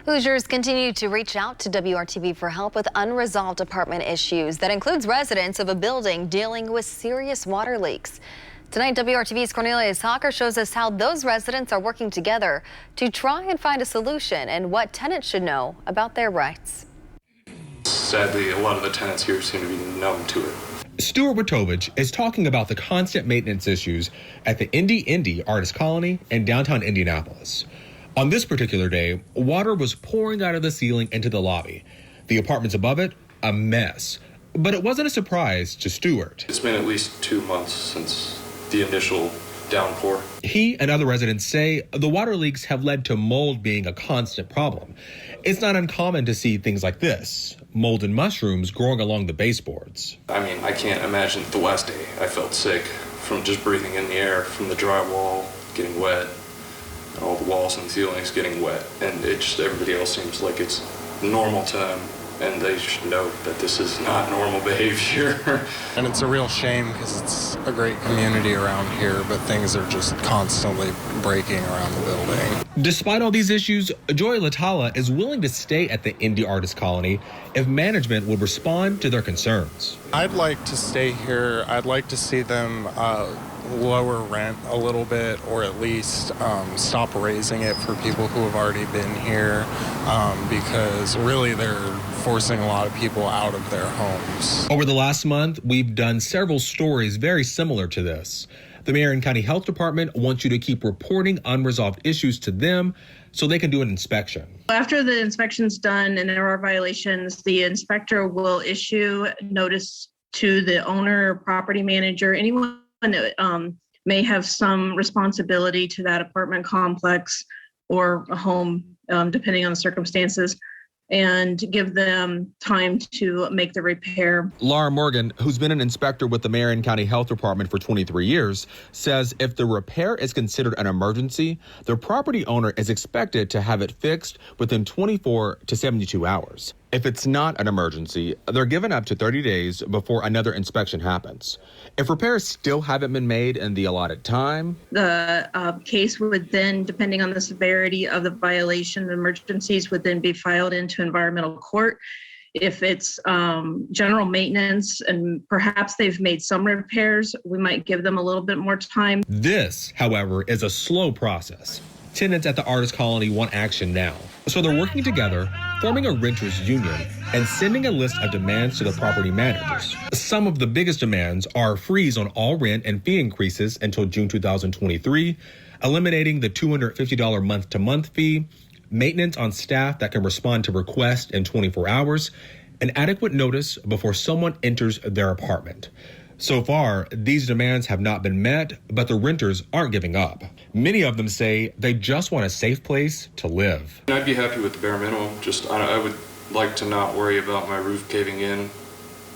Hoosiers continue to reach out to WRTV for help with unresolved apartment issues. That includes residents of a building dealing with serious water leaks. Tonight, WRTV's Cornelius Hocker shows us how those residents are working together to try and find a solution and what tenants should know about their rights. Sadly, a lot of the tenants here seem to be numb to it. Stuart Witovich is talking about the constant maintenance issues at the Indy Artist Colony in downtown Indianapolis. On this particular day, water was pouring out of the ceiling into the lobby. The apartments above it, a mess. But it wasn't a surprise to Stuart. It's been at least 2 months since the initial downpour. He and other residents say the water leaks have led to mold being a constant problem. It's not uncommon to see things like this, mold and mushrooms growing along the baseboards. I mean, I can't imagine the last day I felt sick from just breathing in the air, from the drywall getting wet, and all the walls and ceilings getting wet. And everybody else seems like it's normal to them, and they should know that this is not normal behavior. And it's a real shame because it's a great community around here, but things are just constantly breaking around the building. Despite all these issues, Joy Latala is willing to stay at the Indy Artist Colony if management would respond to their concerns. I'd like to stay here. I'd like to see them lower rent a little bit, or at least stop raising it for people who have already been here, because really they're forcing a lot of people out of their homes. Over the last month, we've done several stories very similar to this. The Marion County Health Department wants you to keep reporting unresolved issues to them so they can do an inspection. After the inspection's done and there are violations, the inspector will issue notice to the owner, property manager, anyone that may have some responsibility to that apartment complex or a home, depending on the circumstances, and give them time to make the repair. Laura Morgan, who's been an inspector with the Marion County Health Department for 23 years, says if the repair is considered an emergency, the property owner is expected to have it fixed within 24 to 72 hours. If it's not an emergency, they're given up to 30 days before another inspection happens. If repairs still haven't been made in the allotted time, the case would then, depending on the severity of the violation, the emergencies would then be filed into environmental court. If it's general maintenance and perhaps they've made some repairs, we might give them a little bit more time. This, however, is a slow process. Tenants at the Artist Colony want action now. So they're working together, forming a renters union, and sending a list of demands to the property managers. Some of the biggest demands are a freeze on all rent and fee increases until June 2023, eliminating the $250 month-to-month fee, maintenance on staff that can respond to requests in 24 hours, and adequate notice before someone enters their apartment. So far, these demands have not been met, but the renters aren't giving up. Many of them say they just want a safe place to live. I'd be happy with the bare minimum. I would like to not worry about my roof caving in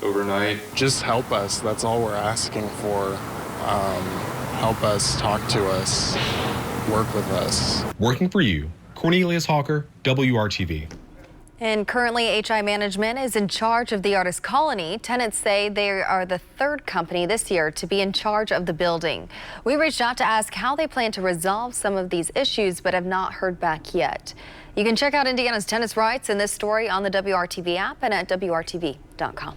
overnight. Just help us. That's all we're asking for. Help us, talk to us, work with us. Working for you, Cornelius Hocker, WRTV. And currently, HI Management is in charge of the Artist Colony. Tenants say they are the third company this year to be in charge of the building. We reached out to ask how they plan to resolve some of these issues, but have not heard back yet. You can check out Indiana's tenants' rights in this story on the WRTV app and at WRTV.com.